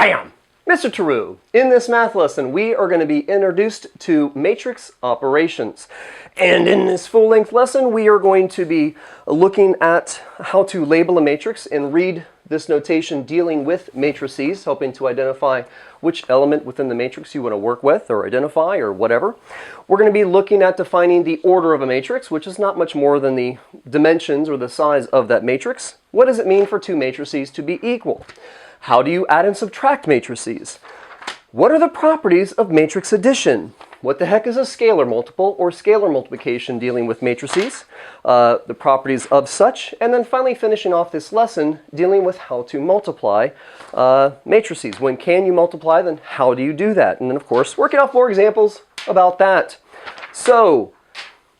Bam! Mr. Tarrou, in this math lesson, we are going to be introduced to matrix operations. And in this full-length lesson, we are going to be looking at how to label a matrix and read this notation dealing with matrices, helping to identify which element within the matrix you want to work with or identify or whatever. We're going to be looking at defining the order of a matrix, which is not much more than the dimensions or the size of that matrix. What does it mean for two matrices to be equal? How do you add and subtract matrices? What are the properties of matrix addition? What the heck is a scalar multiple or scalar multiplication dealing with matrices? The properties of such, and then finally finishing off this lesson dealing with how to multiply matrices. When can you multiply them? How do you do that? And then of course working off more examples about that. So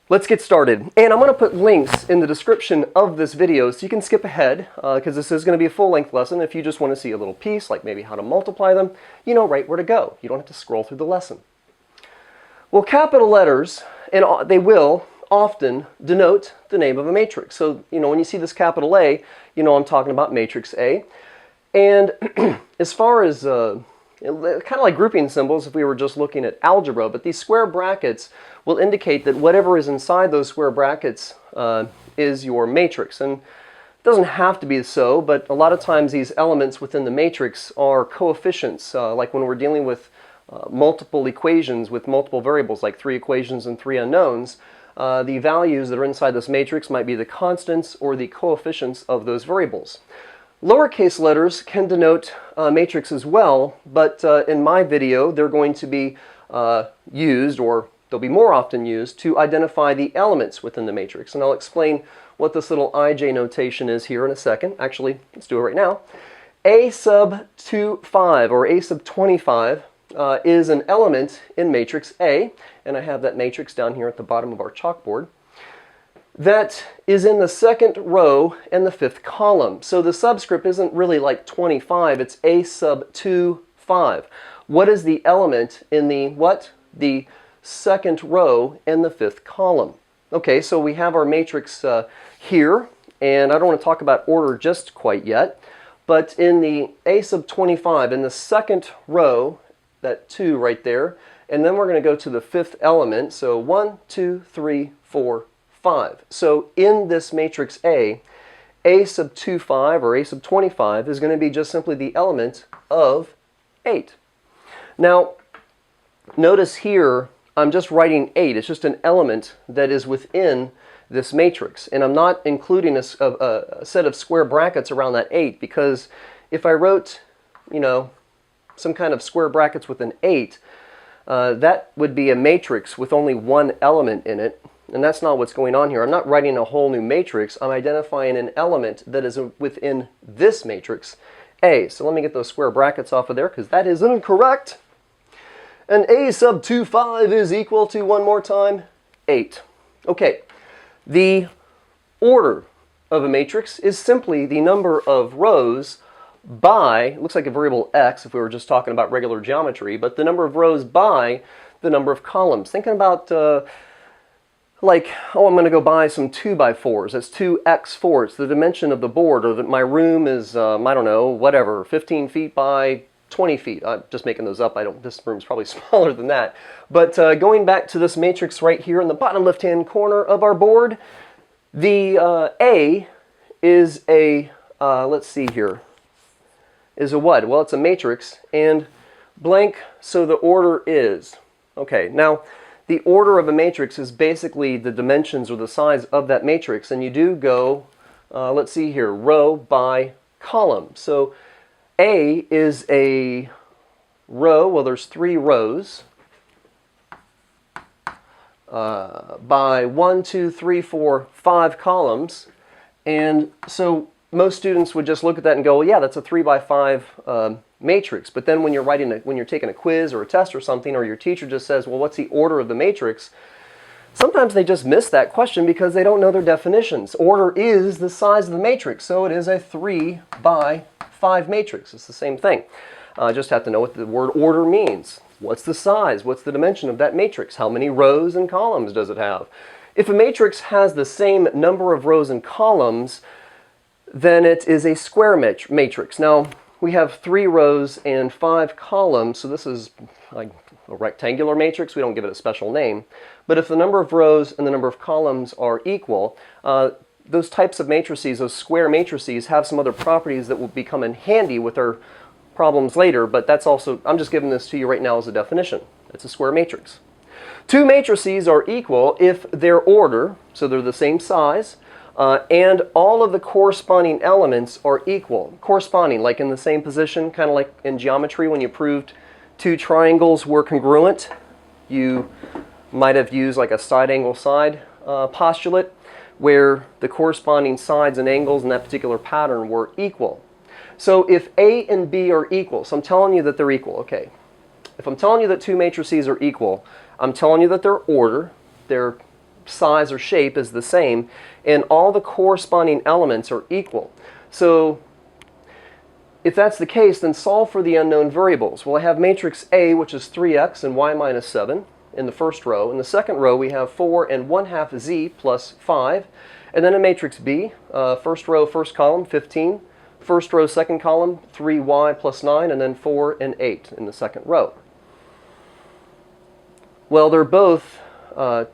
let's get started. And I'm going to put links in the description of this video so you can skip ahead because this is going to be a full-length lesson. If you just want to see a little piece, like maybe how to multiply them, you know right where to go. You don't have to scroll through the lesson. Well, capital letters, and they will often denote the name of a matrix. So, you know, when you see this capital A, you know I'm talking about matrix A. And as far as kind of like grouping symbols if we were just looking at algebra, but these square brackets will indicate that whatever is inside those square brackets is your matrix. And it doesn't have to be so, but a lot of times these elements within the matrix are coefficients, like when we're dealing with multiple equations with multiple variables, like 3 equations and 3 unknowns. The values that are inside this matrix might be the constants or the coefficients of those variables. Lowercase letters can denote matrix as well, but in my video they're going to be used, or they'll be more often used, to identify the elements within the matrix. And I'll explain what this little IJ notation is here in a second. Actually, let's do it right now. A sub 25 or A sub 25 is an element in matrix A, and I have that matrix down here at the bottom of our chalkboard. That is in the second row and the 5th column. So the subscript isn't really like 25, it's A sub 25. What is the element in the what? The second row and the 5th column. Okay, so we have our matrix here, and I don't want to talk about order just quite yet, but in the A sub 25, in the second row, that 2 right there, and then we're going to go to the 5th element, so 1, 2, 3, 4, 5. So in this matrix A sub 25 or A sub 25 is going to be just simply the element of 8. Now, notice here I'm just writing 8. It's just an element that is within this matrix, and I'm not including a set of square brackets around that 8, because if I wrote, you know, some kind of square brackets with an 8, that would be a matrix with only one element in it, and that's not what's going on here. I'm not writing a whole new matrix. I'm identifying an element that is within this matrix A. So let me get those square brackets off of there because that is incorrect. And A sub 25 is equal to, one more time, 8. Okay, the order of a matrix is simply the number of rows by, it looks like a variable x if we were just talking about regular geometry, but the number of rows by the number of columns. Thinking about like, oh, I'm going to go buy some 2x4s. That's 2x4. It's the dimension of the board, or that my room is, I don't know, whatever, 15 feet by 20 feet. I'm just making those up. This room's probably smaller than that. But going back to this matrix right here in the bottom left-hand corner of our board, the A is a, let's see here, is a what? Well, it's a matrix, and blank, so the order is. Okay, now the order of a matrix is basically the dimensions or the size of that matrix, and you do go, let's see here, row by column. So A is a row, well there's 3 rows, by 1, 2, 3, 4, 5 columns, and so most students would just look at that and go, well, yeah, that's a 3 by 5 matrix. But then when you're taking a quiz or a test or something, or your teacher just says, well, what's the order of the matrix? Sometimes they just miss that question because they don't know their definitions. Order is the size of the matrix, so it is a 3 by 5 matrix. It's the same thing. Just have to know what the word order means. What's the size? What's the dimension of that matrix? How many rows and columns does it have? If a matrix has the same number of rows and columns, then it is a square matrix. Now, we have 3 rows and 5 columns, so this is like a rectangular matrix. We don't give it a special name. But if the number of rows and the number of columns are equal, those types of matrices, those square matrices, have some other properties that will become in handy with our problems later, but that's also, I'm just giving this to you right now as a definition. It's a square matrix. 2 matrices are equal if their order, so they're the same size, and all of the corresponding elements are equal. Corresponding, like in the same position, kind of like in geometry when you proved 2 triangles were congruent. You might have used like a side angle side postulate where the corresponding sides and angles in that particular pattern were equal. So if A and B are equal, so I'm telling you that they're equal, okay. If I'm telling you that 2 matrices are equal, I'm telling you that their order, their size or shape is the same, and all the corresponding elements are equal. So if that's the case, then solve for the unknown variables. Well, I have matrix A, which is 3x and y minus 7 in the first row. In the second row, we have 4 and 1/2 z plus 5. And then in matrix B, first row, first column, 15. First row, second column, 3y plus 9, and then 4 and 8 in the second row. Well, they're both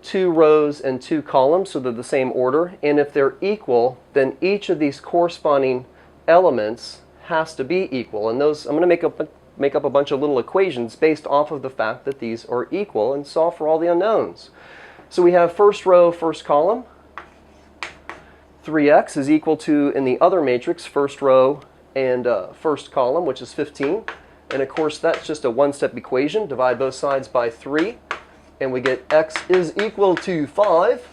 2 rows and 2 columns, so they're the same order. And if they're equal, then each of these corresponding elements has to be equal. And those, I'm going to make up a bunch of little equations based off of the fact that these are equal and solve for all the unknowns. So we have first row, first column. 3x is equal to, in the other matrix, first row and first column, which is 15. And of course, that's just a one-step equation. Divide both sides by 3. And we get x is equal to 5.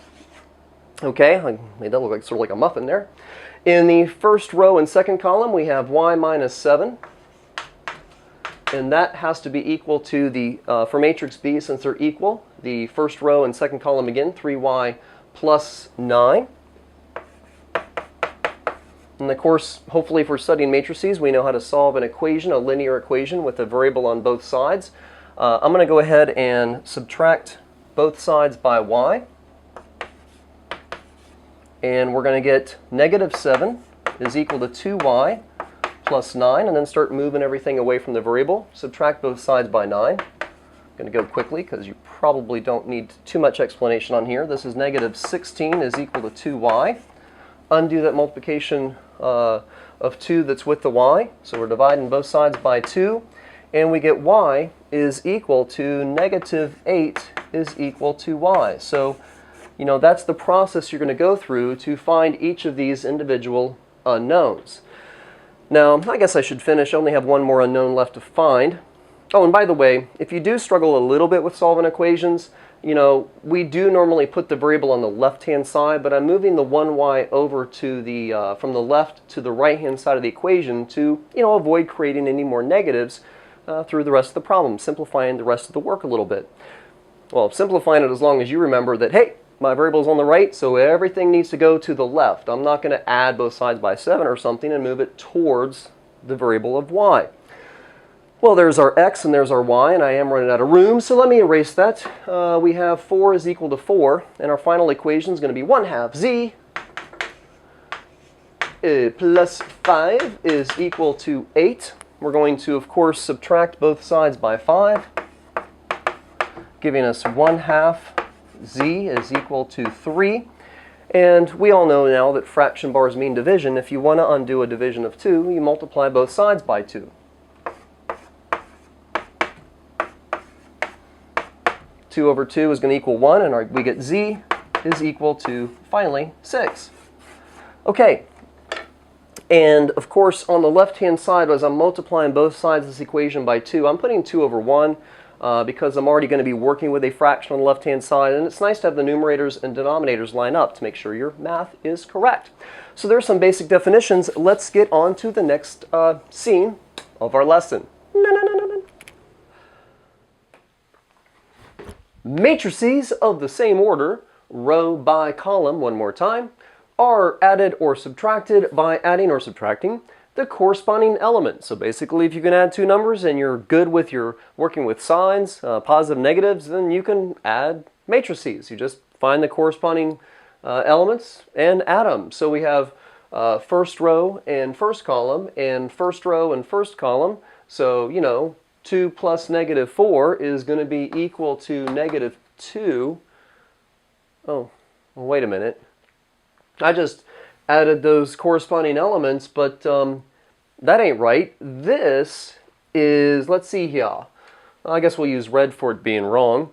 Okay, I made that look like sort of like a muffin there. In the first row and second column, we have y minus 7. And that has to be equal to the, for matrix B, since they're equal, the first row and second column again, 3y plus 9. And of course, hopefully if we're studying matrices, we know how to solve an equation, a linear equation with a variable on both sides. I'm going to go ahead and subtract both sides by y. And we're going to get negative 7 is equal to 2y plus 9, and then start moving everything away from the variable. Subtract both sides by 9. I'm going to go quickly because you probably don't need too much explanation on here. This is negative 16 is equal to 2y. Undo that multiplication of 2 that's with the y. So we're dividing both sides by 2. And we get y is equal to negative 8 is equal to y. So, you know, that's the process you're going to go through to find each of these individual unknowns. Now, I guess I should finish. I only have one more unknown left to find. Oh, and by the way, if you do struggle a little bit with solving equations, you know, we do normally put the variable on the left-hand side, but I'm moving the 1y over to the, from the left to the right-hand side of the equation to, you know, avoid creating any more negatives through the rest of the problem, simplifying the rest of the work a little bit. Well, simplifying it as long as you remember that, hey, my variable's on the right, so everything needs to go to the left. I'm not going to add both sides by 7 or something and move it towards the variable of y. Well, there's our x and there's our y, and I am running out of room, so let me erase that. We have 4 is equal to 4, and our final equation is going to be 1/2 z plus 5 is equal to 8. We're going to, of course, subtract both sides by 5, giving us 1/2 z is equal to 3. And we all know now that fraction bars mean division. If you want to undo a division of 2, you multiply both sides by 2. 2 over 2 is going to equal 1, and we get z is equal to, finally, 6. Okay. And of course, on the left-hand side, as I'm multiplying both sides of this equation by 2, I'm putting 2 over 1 because I'm already going to be working with a fraction on the left-hand side. And it's nice to have the numerators and denominators line up to make sure your math is correct. So there's some basic definitions. Let's get on to the next scene of our lesson. Matrices of the same order, row by column, one more time, are added or subtracted by adding or subtracting the corresponding element. So basically, if you can add 2 numbers and you're good with your working with signs, positive, negatives, then you can add matrices. You just find the corresponding elements and add them. So we have first row and first column, and first row and first column. So, 2 plus negative 4 is going to be equal to negative 2. Oh, well, wait a minute. I just added those corresponding elements, but that ain't right. This is, let's see here. I guess we'll use red for it being wrong.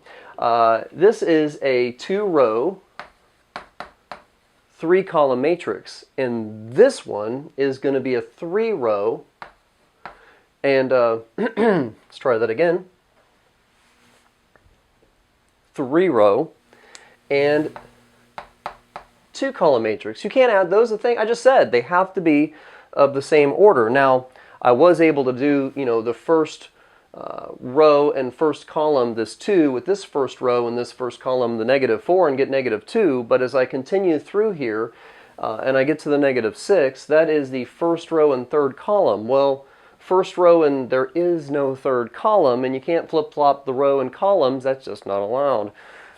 This is a 2-row, 3-column matrix, and this one is going to be a 3-row, and let's try that again. 3-row and 2-column matrix. You can't add those. The thing I just said, they have to be of the same order. Now, I was able to do, the first row and first column, this 2, with this first row and this first column, the negative 4, and get negative 2. But as I continue through here and I get to the negative 6, that is the first row and third column. Well, first row and there is no third column, and you can't flip-flop the row and columns. That's just not allowed.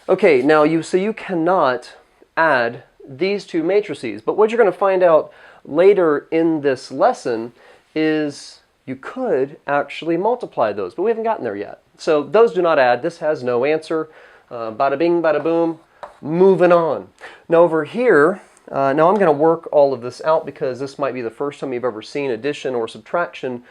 Okay, now you cannot add these two matrices. But what you're going to find out later in this lesson is you could actually multiply those, but we haven't gotten there yet. So those do not add. This has no answer. Bada bing, bada boom. Moving on. Now over here, now I'm going to work all of this out because this might be the first time you've ever seen addition or subtraction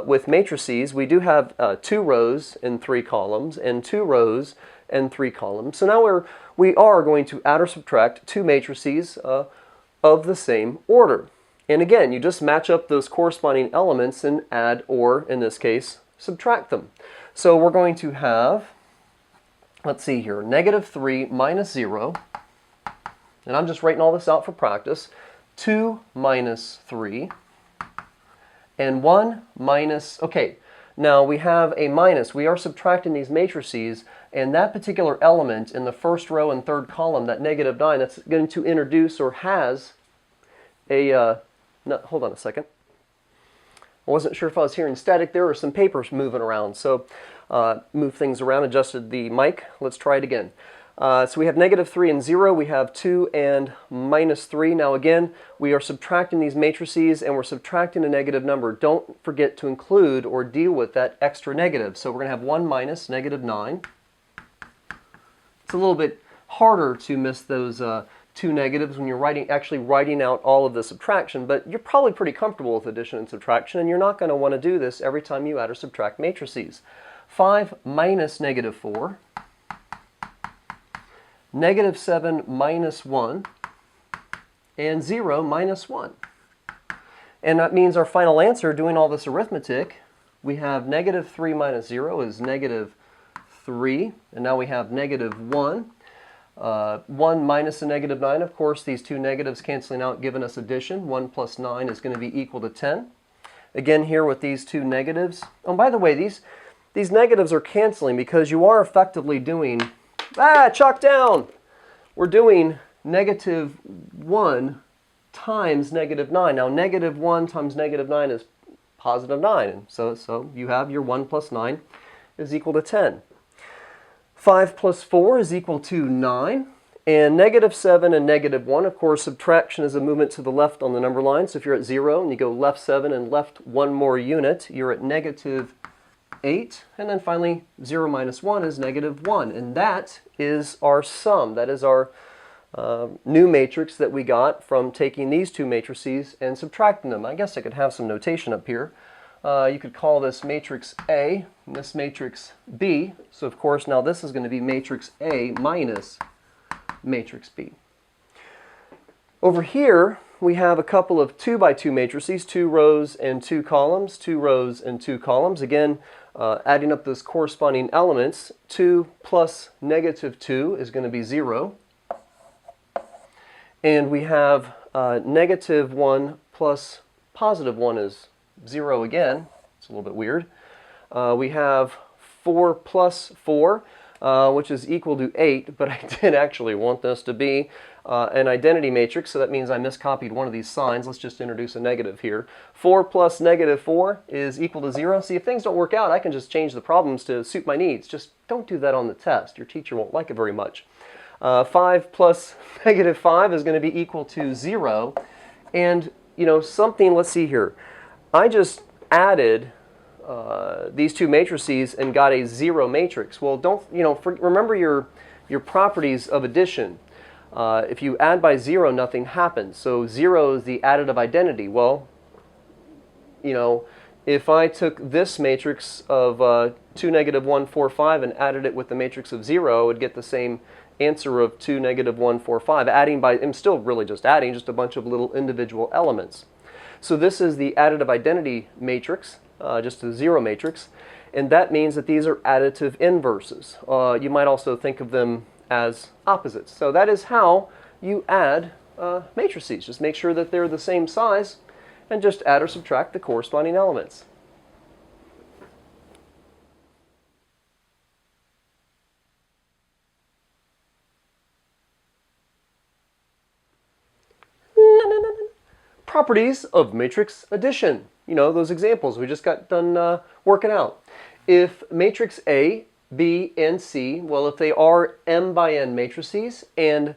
with matrices. We do have 2 rows and 3 columns and 2 rows and 3 columns. So now we are going to add or subtract 2 matrices of the same order. And again, you just match up those corresponding elements and add, or in this case, subtract them. So we're going to have, let's see here, negative 3 minus 0, and I'm just writing all this out for practice, 2 minus 3, and 1 minus, okay, now we have a minus. We are subtracting these matrices, and that particular element in the first row and third column, that negative 9, that's going to introduce or has a, no, hold on a second. I wasn't sure if I was hearing static. There were some papers moving around, so move things around, adjusted the mic. Let's try it again. So we have negative 3 and 0. We have 2 and minus 3. Now again, we are subtracting these matrices, and we're subtracting a negative number. Don't forget to include or deal with that extra negative. So we're going to have 1 minus negative 9. It's a little bit harder to miss those 2 negatives when you're actually writing out all of the subtraction, but you're probably pretty comfortable with addition and subtraction, and you're not going to want to do this every time you add or subtract matrices. 5 minus negative 4, negative 7 minus 1, and 0 minus 1. And that means our final answer, doing all this arithmetic, we have negative 3 minus 0 is negative 3, and now we have negative 1. 1 minus a negative 9, of course, these two negatives canceling out, giving us addition. 1 plus 9 is going to be equal to 10. Again, here with these two negatives. Oh, by the way, these negatives are canceling because you are effectively doing, chalk down! We're doing negative 1 times negative 9. Now, negative 1 times negative 9 is positive 9. And so you have your 1 plus 9 is equal to 10. 5 plus 4 is equal to 9, and negative 7 and negative 1, of course, subtraction is a movement to the left on the number line, so if you're at 0 and you go left 7 and left 1 more unit, you're at negative 8, and then finally 0 minus 1 is negative 1, and that is our sum. That is our new matrix that we got from taking these two matrices and subtracting them. I guess I could have some notation up here. You could call this matrix A and this matrix B. So of course now this is going to be matrix A minus matrix B. Over here we have a couple of 2 by 2 matrices, 2 rows and 2 columns, 2 rows and 2 columns. Again, adding up those corresponding elements, 2 plus negative 2 is going to be 0. And we have negative 1 plus positive 1 is 0 again. It's a little bit weird. We have 4 plus 4, which is equal to 8, but I did actually want this to be an identity matrix, so that means I miscopied one of these signs. Let's just introduce a negative here. 4 plus negative 4 is equal to 0. See, if things don't work out, I can just change the problems to suit my needs. Just don't do that on the test. Your teacher won't like it very much. 5 plus negative 5 is going to be equal to 0. And, something, let's see here. I just added these two matrices and got a zero matrix. Well, don't, remember your properties of addition. If you add by zero, nothing happens. So zero is the additive identity. Well, if I took this matrix of 2, negative 1, 4, 5 and added it with the matrix of 0, I would get the same answer of 2, negative 1, 4, 5. I'm still really just adding just a bunch of little individual elements. So this is the additive identity matrix, just a zero matrix, and that means that these are additive inverses. You might also think of them as opposites. So that is how you add matrices. Just make sure that they're the same size and just add or subtract the corresponding elements. Properties of matrix addition. Those examples we just got done working out. If matrix A, B, and C, well, if they are m by n matrices, and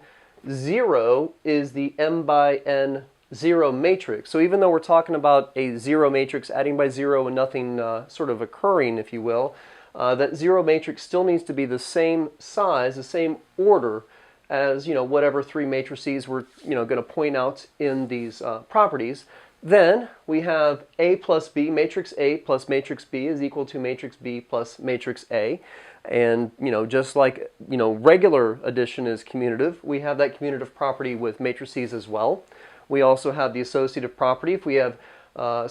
0 is the m by n zero matrix. So even though we're talking about a zero matrix adding by zero and nothing sort of occurring, if you will, that zero matrix still needs to be the same size, the same order as whatever three matrices we're going to point out in these properties. Then we have A plus B, matrix A plus matrix B is equal to matrix B plus matrix A. And just like regular addition is commutative, we have that commutative property with matrices as well. We also have the associative property. If we have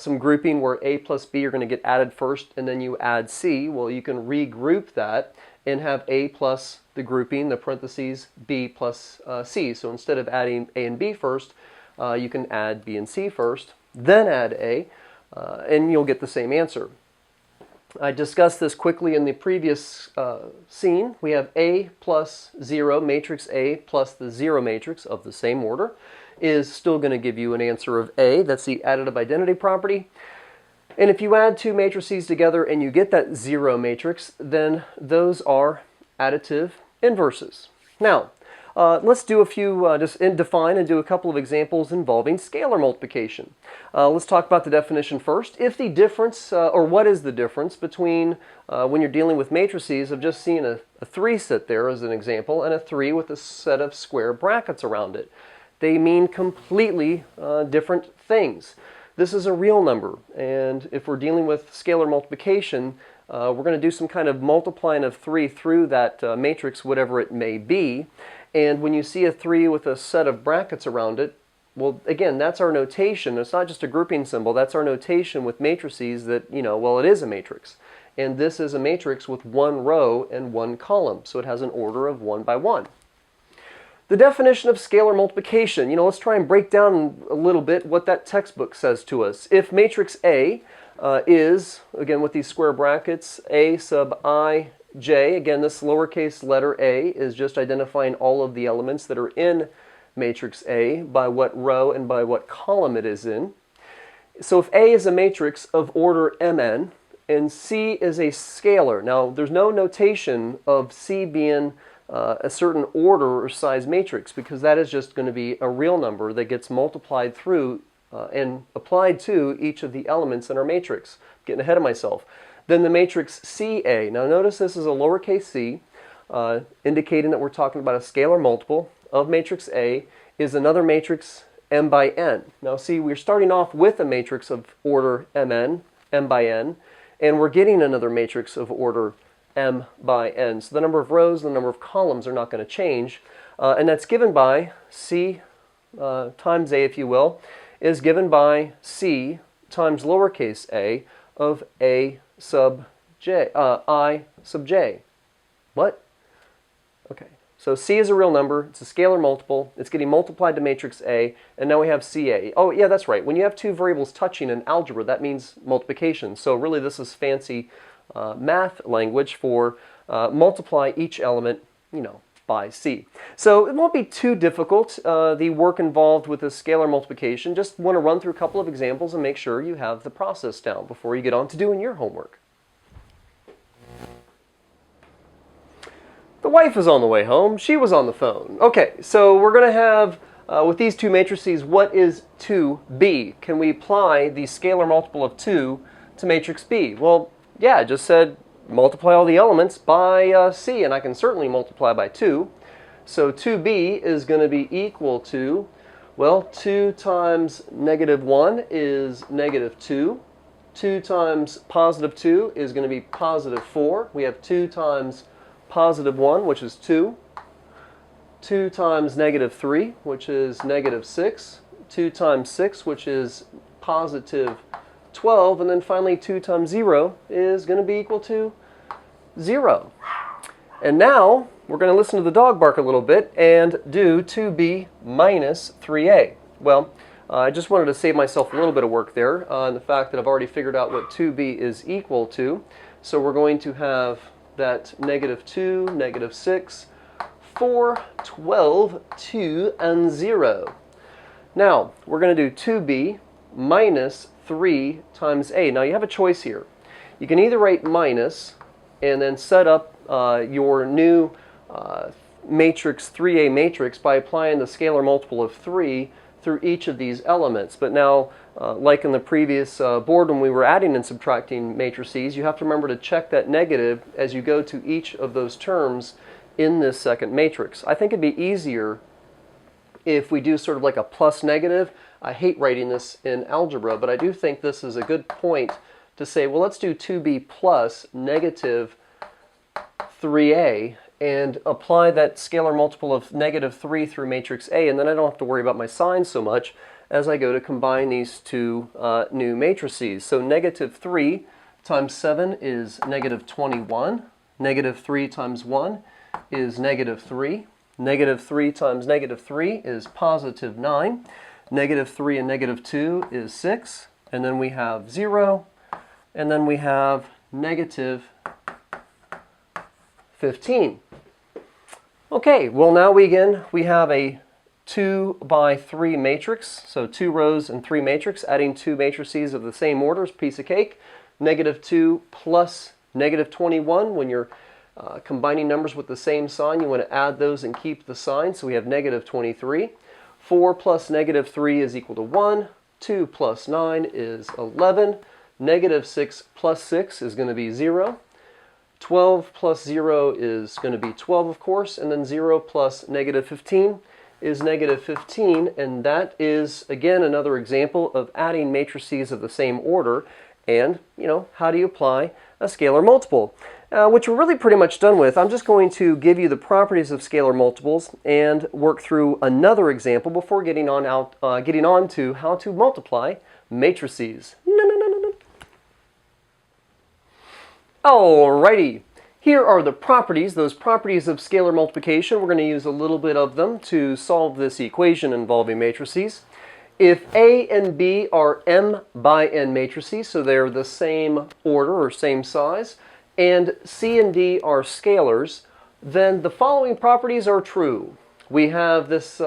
some grouping where A plus B are going to get added first and then you add C, well, you can regroup that and have A plus the grouping, the parentheses, B plus C. So instead of adding A and B first, you can add B and C first, then add A, and you'll get the same answer. I discussed this quickly in the previous scene. We have A plus 0, matrix A plus the 0 matrix of the same order is still going to give you an answer of A. That's the additive identity property. And if you add two matrices together and you get that 0 matrix, then those are additive inverses. Now, let's do a few, define and do a couple of examples involving scalar multiplication. Let's talk about the definition first. If the difference, or what is the difference between when you're dealing with matrices of just seeing a 3 sit there as an example and a 3 with a set of square brackets around it? They mean completely different things. This is a real number, and if we're dealing with scalar multiplication, we're going to do some kind of multiplying of 3 through that matrix, whatever it may be. And when you see a 3 with a set of brackets around it, well, again, that's our notation. It's not just a grouping symbol. That's our notation with matrices that, well, it is a matrix. And this is a matrix with one row and one column, so it has an order of 1 by 1. The definition of scalar multiplication, let's try and break down a little bit what that textbook says to us. If matrix A is, again with these square brackets, A sub I, J, again this lowercase letter a is just identifying all of the elements that are in matrix A by what row and by what column it is in. So if A is a matrix of order Mn and C is a scalar, now there's no notation of C being a certain order or size matrix because that is just going to be a real number that gets multiplied through and applied to each of the elements in our matrix. Getting ahead of myself. Then the matrix CA. Now notice this is a lowercase c, indicating that we're talking about a scalar multiple of matrix A is another matrix m by n. Now see, we're starting off with a matrix of order mn, m by n, and we're getting another matrix of order m by n. So the number of rows, the number of columns are not going to change. And that's given by C times A, if you will, is given by C times lowercase a of A sub j, I sub j. What? Okay. So C is a real number. It's a scalar multiple. It's getting multiplied to matrix A, and now we have CA. Oh, yeah, that's right. When you have two variables touching in algebra, that means multiplication. So really this is fancy math language for multiply each element, by C. So it won't be too difficult, the work involved with this scalar multiplication. Just want to run through a couple of examples and make sure you have the process down before you get on to doing your homework. The wife is on the way home. She was on the phone. Okay, so we're going to have with these two matrices, what is 2b? Can we apply the scalar multiple of 2 to matrix B? Well, yeah, I just said multiply all the elements by C, and I can certainly multiply by 2. So 2b is going to be equal to, well, 2 times negative 1 is negative 2. 2 times positive 2 is going to be positive 4. We have 2 times positive 1, which is 2. 2 times negative 3, which is negative 6. 2 times 6, which is positive 12. And then finally 2 times 0 is going to be equal to 0. And now we're going to listen to the dog bark a little bit and do 2b minus 3a. Well, I just wanted to save myself a little bit of work there on the fact that I've already figured out what 2b is equal to. So we're going to have that negative 2, negative 6, 4, 12, 2, and 0. Now, we're going to do 2b minus 3 times a. Now, you have a choice here. You can either write minus and then set up your new matrix, 3a matrix, by applying the scalar multiple of 3 through each of these elements. But now, like in the previous board when we were adding and subtracting matrices, you have to remember to check that negative as you go to each of those terms in this second matrix. I think it'd be easier if we do sort of like a plus negative. I hate writing this in algebra, but I do think this is a good point to say, well, let's do 2b plus negative 3a and apply that scalar multiple of negative 3 through matrix A, and then I don't have to worry about my signs so much as I go to combine these two new matrices. So negative 3 times 7 is negative 21. Negative 3 times 1 is negative 3. Negative 3 times negative 3 is positive 9. Negative 3 and negative 2 is 6. And then we have 0. And then we have negative 15. Okay, well now we have a 2 by 3 matrix, so 2 rows and 3 matrix. Adding two matrices of the same order is a piece of cake. Negative 2 plus negative 21. When you're combining numbers with the same sign, you want to add those and keep the sign, so we have negative 23. 4 plus negative 3 is equal to 1. 2 plus 9 is 11. Negative 6 plus 6 is going to be 0. 12 plus 0 is going to be 12, of course, and then 0 plus negative 15 is negative 15, and that is, again, another example of adding matrices of the same order. And, you know, how do you apply a scalar multiple? Which we're really pretty much done with. I'm just going to give you the properties of scalar multiples and work through another example before getting on to how to multiply matrices. Alrighty, here are the properties, those properties of scalar multiplication. We're going to use a little bit of them to solve this equation involving matrices. If A and B are m by n matrices, so they're the same order or same size, and C and D are scalars, then the following properties are true. We have this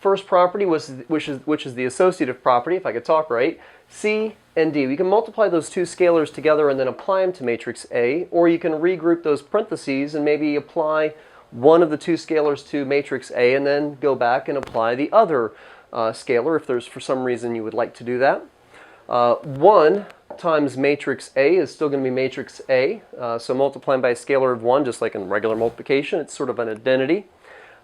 first property, which is the associative property, if I could talk right, C and D. We can multiply those two scalars together and then apply them to matrix A, or you can regroup those parentheses and maybe apply one of the two scalars to matrix A and then go back and apply the other scalar if there's for some reason you would like to do that. 1 times matrix A is still going to be matrix A, so multiplying by a scalar of 1, just like in regular multiplication, it's sort of an identity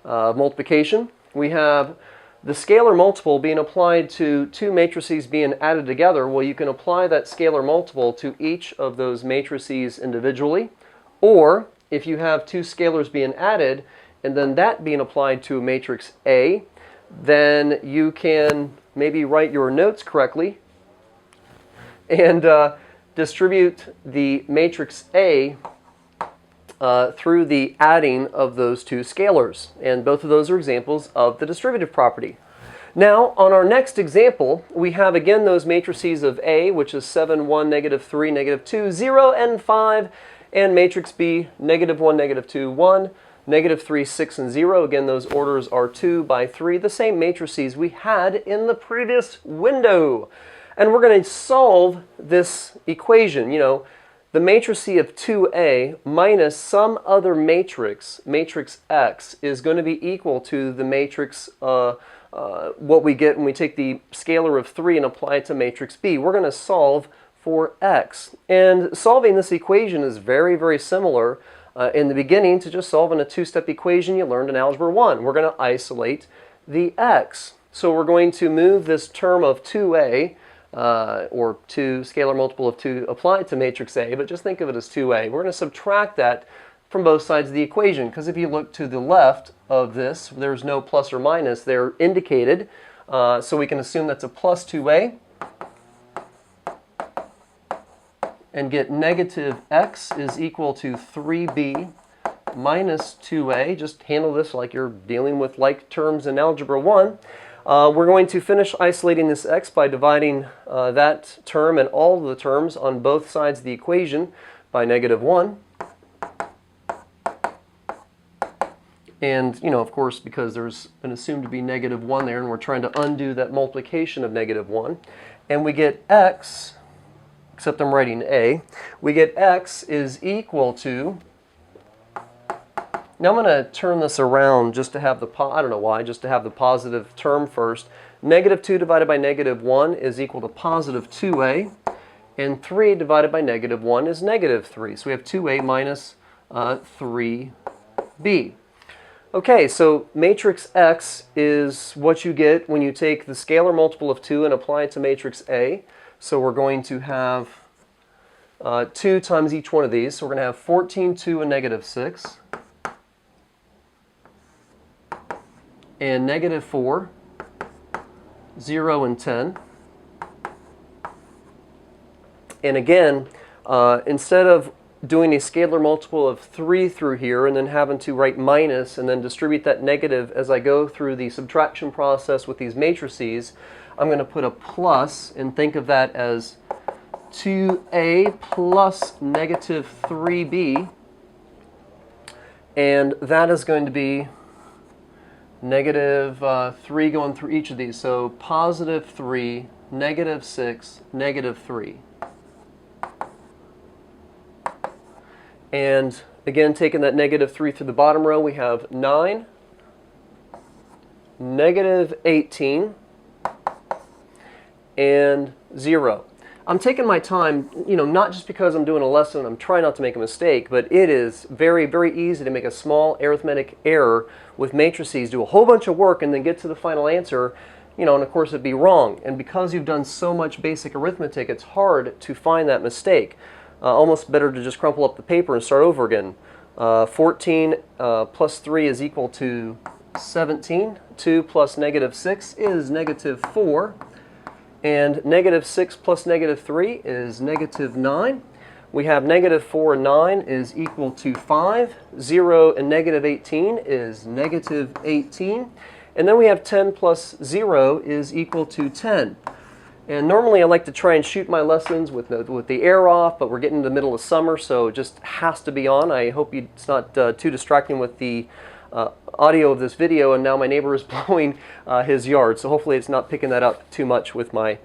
multiplication. We have the scalar multiple being applied to two matrices being added together. Well, you can apply that scalar multiple to each of those matrices individually, or if you have two scalars being added and then that being applied to matrix A, then you can maybe write your notes correctly and distribute the matrix A through the adding of those two scalars. And both of those are examples of the distributive property. Now, on our next example, we have again those matrices of A, which is 7, 1, negative 3, negative 2, 0, and 5, and matrix B, negative 1, negative 2, 1, negative 3, 6, and 0. Again, those orders are 2 by 3, the same matrices we had in the previous window. And we're going to solve this equation. You know, the matrix of 2A minus some other matrix, matrix X, is going to be equal to the matrix what we get when we take the scalar of 3 and apply it to matrix B. We're going to solve for x. And solving this equation is very, very similar in the beginning to just solving a two-step equation you learned in Algebra 1. We're going to isolate the x. So we're going to move this term of 2a, or 2 scalar multiple of 2 applied to matrix A, but just think of it as 2a. We're going to subtract that from both sides of the equation, because if you look to the left of this, there's no plus or minus. They're indicated, so we can assume that's a plus 2a, and get negative x is equal to 3b minus 2a. Just handle this like you're dealing with like terms in Algebra 1. We're going to finish isolating this x by dividing that term and all of the terms on both sides of the equation by negative 1. And, of course, because there's an assumed to be negative 1 there, and we're trying to undo that multiplication of negative 1. And we get x, except I'm writing a, we get x is equal to, now I'm going to turn this around just to have the, I don't know why, just to have the positive term first. Negative 2 divided by negative 1 is equal to positive 2a, and 3 divided by negative 1 is negative 3. So we have 2a minus 3b. Okay, so matrix X is what you get when you take the scalar multiple of 2 and apply it to matrix A. So we're going to have 2 times each one of these. So we're going to have 14, 2, and negative 6. And negative 4, 0, and 10. And again, instead of doing a scalar multiple of 3 through here and then having to write minus and then distribute that negative as I go through the subtraction process with these matrices, I'm going to put a plus and think of that as 2a plus negative 3b, and that is going to be negative 3 going through each of these. So positive 3, negative 6, negative 3. And again, taking that negative 3 through the bottom row, we have 9, negative 18, and 0. I'm taking my time, not just because I'm doing a lesson, I'm trying not to make a mistake, but it is very, very easy to make a small arithmetic error with matrices, do a whole bunch of work, and then get to the final answer, and of course it'd be wrong. And because you've done so much basic arithmetic, it's hard to find that mistake. Almost better to just crumple up the paper and start over again. 14 plus 3 is equal to 17. 2 plus negative 6 is negative 4. And negative 6 plus negative 3 is negative 9. We have negative 4 and 9 is equal to 5. 0 and negative 18 is negative 18. And then we have 10 plus 0 is equal to 10. And normally I like to try and shoot my lessons with the air off, but we're getting to the middle of summer, so it just has to be on. I hope it's not too distracting with the audio of this video, and now my neighbor is blowing his yard, so hopefully it's not picking that up too much with my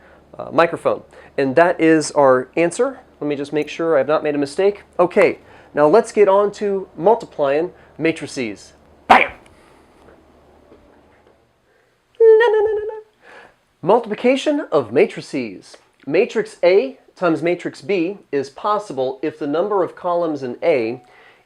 microphone. And that is our answer. Let me just make sure I've not made a mistake. Okay, now let's get on to multiplying matrices. Bam! Multiplication of matrices. Matrix A times matrix B is possible if the number of columns in A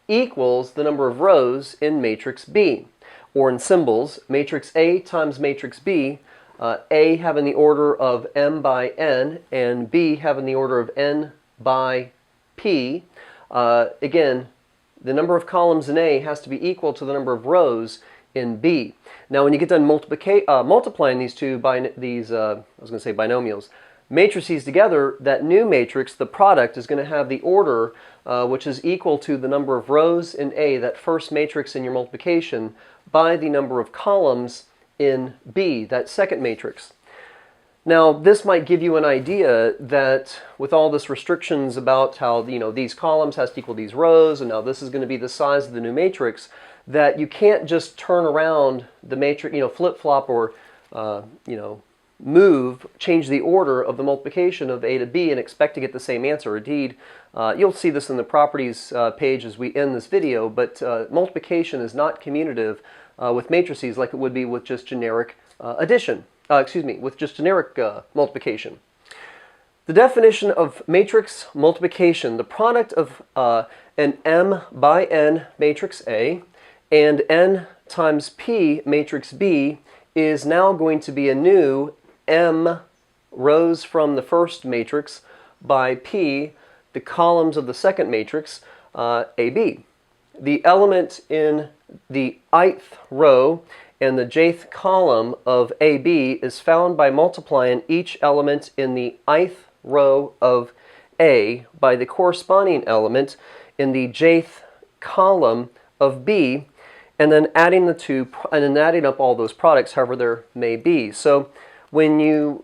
equals the number of rows in matrix B. Or in symbols, matrix A times matrix B, A having the order of m by n and B having the order of n by p. Again, the number of columns in A has to be equal to the number of rows in B. Now, when you get done multiplying these two binomials, matrices together, that new matrix, the product, is going to have the order which is equal to the number of rows in A, that first matrix in your multiplication, by the number of columns in B, that second matrix. Now, this might give you an idea that with all this restrictions about how these columns has to equal these rows, and now this is going to be the size of the new matrix, that you can't just turn around the matrix, flip-flop or, change the order of the multiplication of A to B and expect to get the same answer. Indeed, you'll see this in the properties page as we end this video, but multiplication is not commutative with matrices like it would be with just generic addition, with just generic multiplication. The definition of matrix multiplication, the product of an M by N matrix A and N times P matrix B is now going to be a new M rows from the first matrix by P, the columns of the second matrix, AB. The element in the ith row and the jth column of AB is found by multiplying each element in the ith row of A by the corresponding element in the jth column of B, and then adding the two, and then adding up all those products, however there may be. So when you'll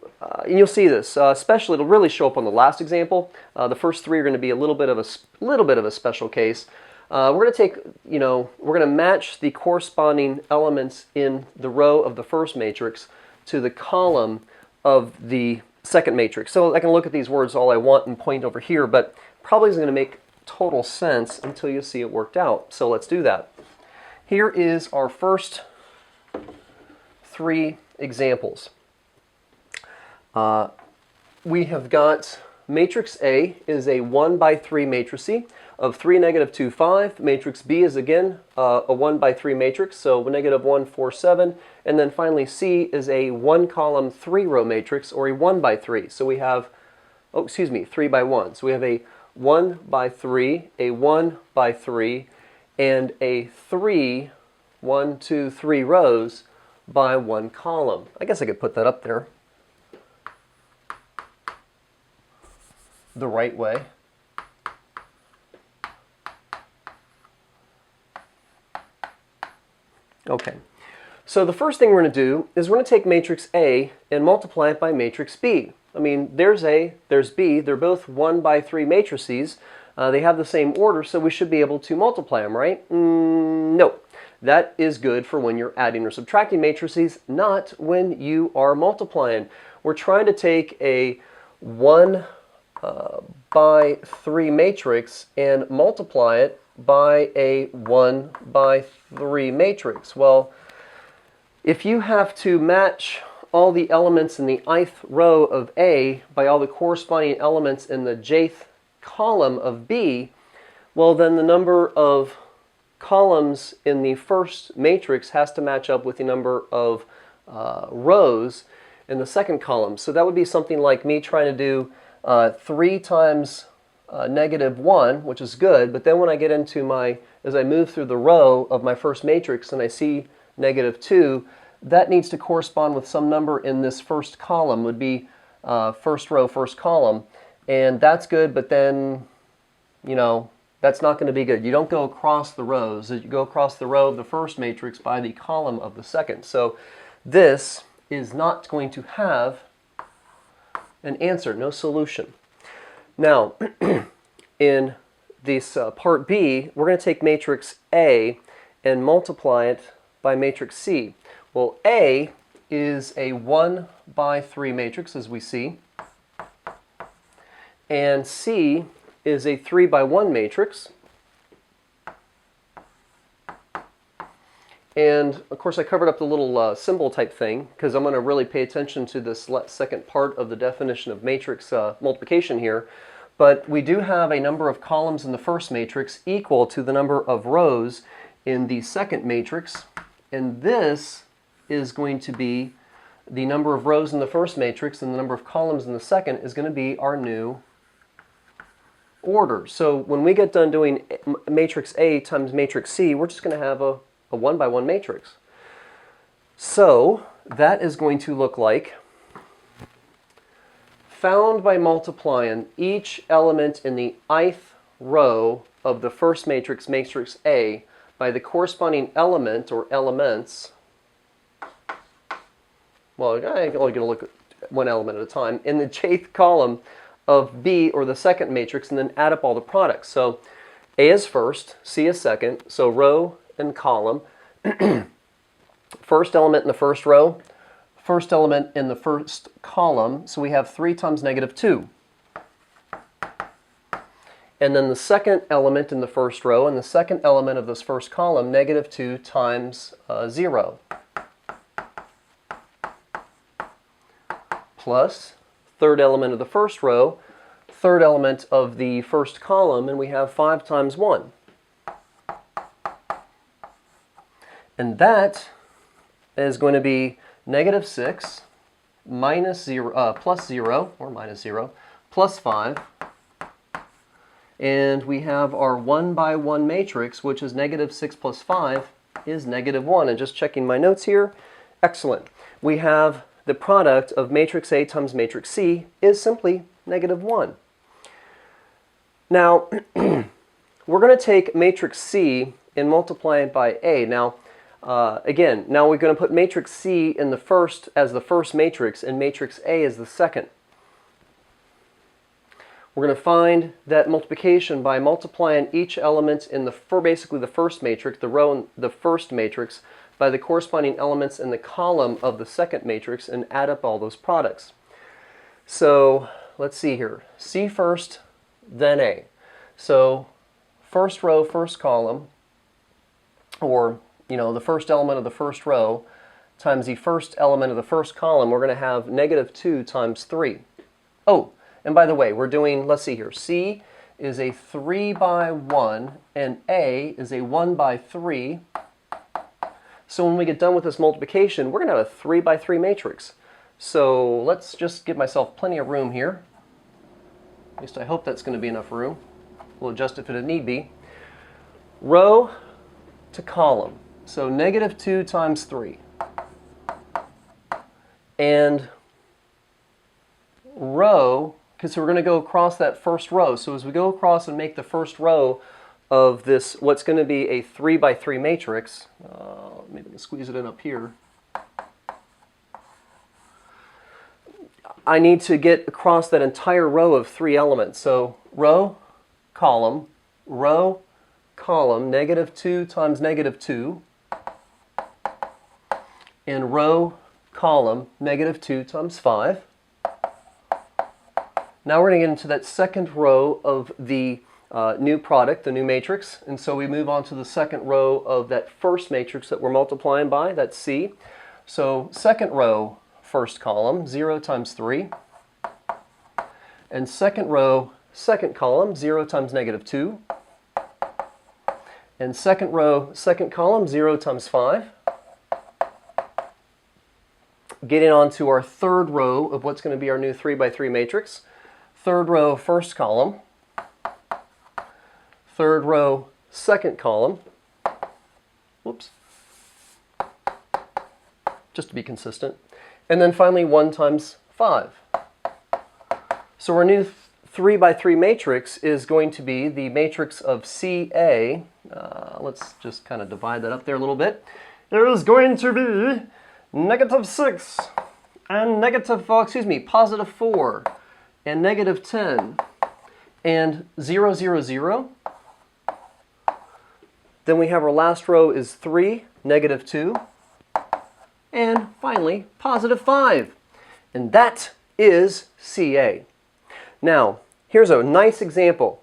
see this, especially it'll really show up on the last example. The first three are going to be a little bit of a special case. We're going to take, we're going to match the corresponding elements in the row of the first matrix to the column of the second matrix. So I can look at these words all I want and point over here, but probably isn't going to make total sense until you see it worked out. So let's do that. Here is our first three examples. We have got matrix A is a 1 by 3 matrix of 3, negative 2, 5. Matrix B is again a 1 by 3 matrix, so negative 1, 4, 7. And then finally C is a 1 column 3 row matrix, or a 1 by 3. So we have, 3 by 1. So we have a 1 by 3, a 1 by 3, and a 3, 1, 2, 3 rows by 1 column. I guess I could put that up there the right way. Okay, so the first thing we're going to do is we're going to take matrix A and multiply it by matrix B. I mean, there's A, there's B. They're both 1 by 3 matrices. They have the same order, so we should be able to multiply them, right? No. That is good for when you're adding or subtracting matrices, not when you are multiplying. We're trying to take a 1 by 3 matrix and multiply it by a 1 by 3 matrix. Well, if you have to match all the elements in the ith row of A by all the corresponding elements in the jth column of B, well then the number of columns in the first matrix has to match up with the number of rows in the second column. So that would be something like me trying to do 3 times negative 1, which is good, but then when I get into as I move through the row of my first matrix and I see negative 2, that needs to correspond with some number in this first column, would be first row, first column, and that's good, but then, that's not going to be good. You don't go across the rows. You go across the row of the first matrix by the column of the second. So this is not going to have an answer, no solution. Now, in this part B, we're going to take matrix A and multiply it by matrix C. Well, A is a 1 by 3 matrix, as we see, and C is a 3 by 1 matrix. And of course I covered up the little symbol type thing because I'm going to really pay attention to this second part of the definition of matrix multiplication here. But we do have a number of columns in the first matrix equal to the number of rows in the second matrix. And this is going to be the number of rows in the first matrix, and the number of columns in the second is going to be our new order. So when we get done doing matrix A times matrix C, we're just going to have a 1 by 1 matrix. So that is going to look like, found by multiplying each element in the ith row of the first matrix, matrix A, by the corresponding element or elements. Well, I'm only going to look at one element at a time, in the jth column of B, or the second matrix, and then add up all the products. So A is first, C is second, so row and column. First element in the first row, first element in the first column, so we have 3 times negative 2. And then the second element in the first row, and the second element of this first column, negative 2 times 0. plus third element of the first row, third element of the first column, and we have 5 times 1. And that is going to be negative 6 minus 0, plus 0, or minus 0, plus 5. And we have our 1 by 1 matrix, which is negative 6 plus 5 is negative 1. And just checking my notes here, excellent. We have the product of matrix A times matrix C is simply negative 1. Now, we're going to take matrix C and multiply it by A. Now, again, now we're going to put matrix C in the first as the first matrix and matrix A as the second. We're going to find that multiplication by multiplying each element in basically the first matrix, the row in the first matrix, by the corresponding elements in the column of the second matrix and add up all those products. So let's see here. C first, then A. So first row, first column, or the first element of the first row times the first element of the first column, we're going to have negative 2 times 3. Oh, and by the way, we're doing, let's see here, C is a 3 by 1 and A is a 1 by 3. So when we get done with this multiplication, we're going to have a 3 by 3 matrix. So let's just give myself plenty of room here. At least I hope that's going to be enough room. We'll adjust if it need be. Row to column. So negative 2 times 3. And row, because we're going to go across that first row. So as we go across and make the first row of this, what's going to be a 3 by 3 matrix, maybe I can squeeze it in up here. I need to get across that entire row of 3 elements. So row, column, negative 2 times negative 2, and row, column, negative 2 times 5. Now we're going to get into that second row of the new product, the new matrix, and so we move on to the second row of that first matrix that we're multiplying by, that's C. So second row, first column, 0 times 3, and second row, second column, 0 times negative 2, and second row, second column, 0 times 5. Getting on to our third row of what's going to be our new 3 by 3 matrix. Third row, first column. Third row, second column. Whoops. Just to be consistent. And then finally 1 times 5. So our new 3 by 3 matrix is going to be the matrix of CA. Let's just kind of divide that up there a little bit. It is going to be negative 6 and positive 4 and negative 10 and 0, 0, 0. Then we have our last row is 3, negative 2, and finally positive 5. And that is CA. Now, here's a nice example.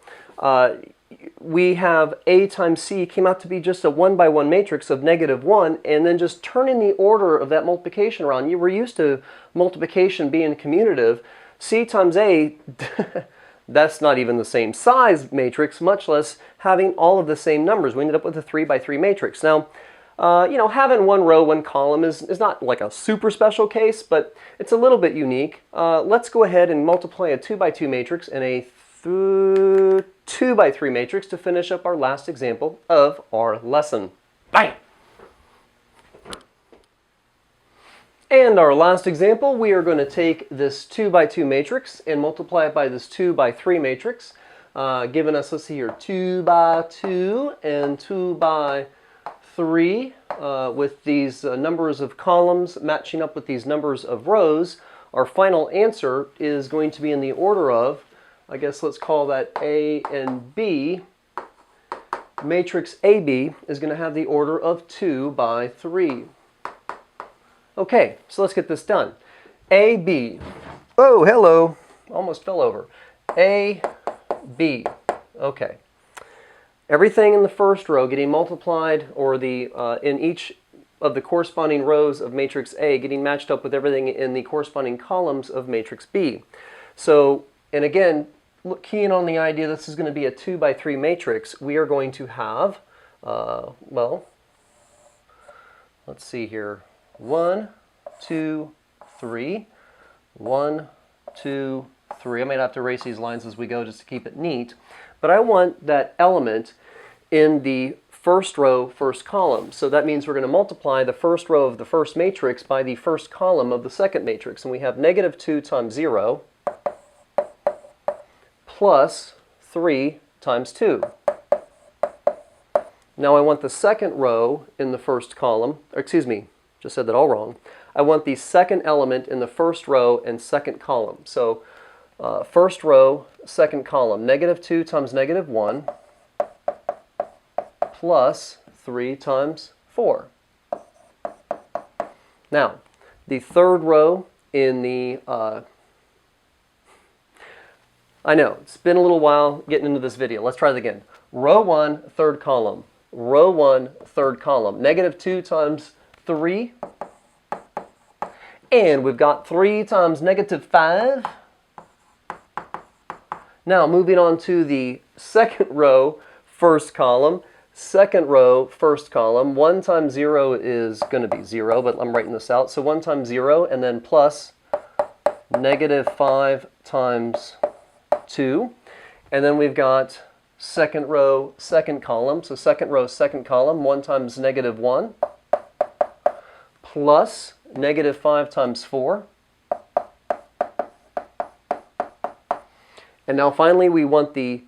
We have A times C came out to be just a 1 by 1 matrix of negative 1, and then just turning the order of that multiplication around. You were used to multiplication being commutative. C times A, that's not even the same size matrix, much less having all of the same numbers. We ended up with a 3 by 3 matrix. Now, having one row, one column is not like a super special case, but it's a little bit unique. Let's go ahead and multiply a 2 by 2 matrix and a 2 by 3 matrix to finish up our last example of our lesson. Bye! And our last example, we are going to take this 2 by 2 matrix and multiply it by this 2 by 3 matrix, giving us, let's see here, 2 by 2 and 2 by 3 with these numbers of columns matching up with these numbers of rows. Our final answer is going to be in the order of, I guess let's call that A and B. Matrix AB is going to have the order of 2 by 3. Okay, so let's get this done. AB. Oh, hello. Almost fell over. AB. Okay. Everything in the first row getting multiplied, or in each of the corresponding rows of matrix A getting matched up with everything in the corresponding columns of matrix B. So, and again, keying on the idea this is going to be a 2 by 3 matrix, we are going to have, well, let's see here, 1, 2, 3, 1, 2, 3. I might have to erase these lines as we go just to keep it neat. But I want that element in the first row, first column. So that means we're going to multiply the first row of the first matrix by the first column of the second matrix. And we have negative 2 times 0 plus 3 times 2. Now I want the second row in the first column, or excuse me, just said that all wrong. I want the second element in the first row and second column. So first row, second column, negative 2 times negative 1 plus 3 times 4. Now, the third row in the, I know, it's been a little while getting into this video. Let's try that again. Row 1, third column. Row 1, third column. Negative 2 times 3. And we've got 3 times negative 5. Now, moving on to the second row, first column. Second row, first column. 1 times 0 is going to be 0, but I'm writing this out. So 1 times 0, and then plus negative 5 times 2. And then we've got second row, second column. So second row, second column. 1 times negative 1 plus negative 5 times 4. And now finally we want the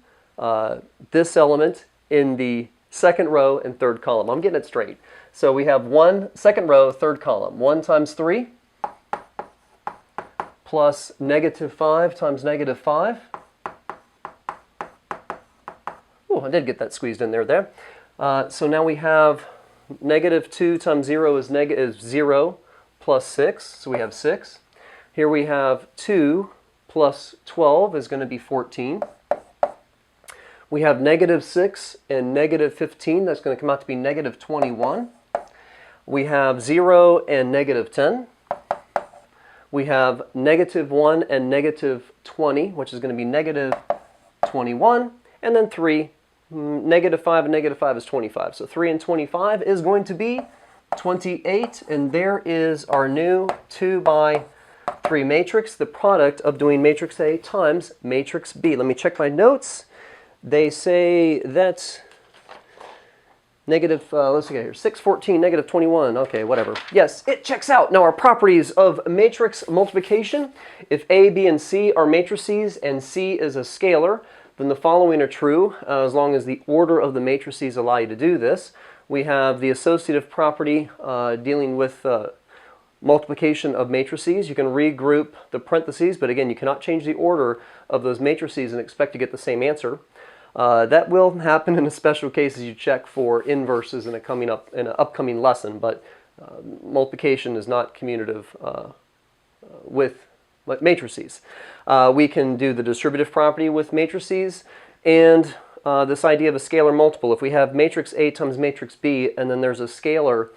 this element in the second row and third column. I'm getting it straight. So we have second row, third column. 1 times 3 plus negative 5 times negative 5. Oh, I did get that squeezed in there. So now we have negative 2 times 0 is 0 plus 6. So we have 6. Here we have 2 plus 12 is going to be 14. We have negative 6 and negative 15. That's going to come out to be negative 21. We have 0 and negative 10. We have negative 1 and negative 20, which is going to be negative 21. And then 3, negative 5 and negative 5 is 25. So 3 and 25 is going to be 28. And there is our new 2 by 3 matrix, the product of doing matrix A times matrix B. Let me check my notes. They say that's negative, let's see here, 6, 14, negative 21. Okay, whatever. Yes, it checks out. Now our properties of matrix multiplication. If A, B, and C are matrices and C is a scalar, then the following are true, as long as the order of the matrices allow you to do this. We have the associative property dealing with multiplication of matrices. You can regroup the parentheses, but again, you cannot change the order of those matrices and expect to get the same answer. That will happen in a special case as you check for inverses in an upcoming lesson, but multiplication is not commutative with matrices. We can do the distributive property with matrices and this idea of a scalar multiple. If we have matrix A times matrix B and then there's a scalar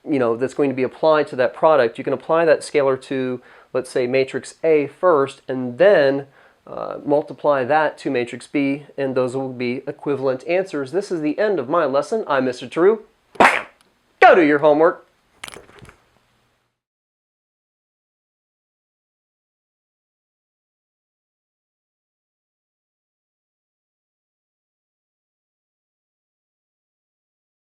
that's going to be applied to that product, you can apply that scalar to, let's say, matrix A first, and then multiply that to matrix B, and those will be equivalent answers. This is the end of my lesson. I'm Mr. True. Bam! Go do your homework.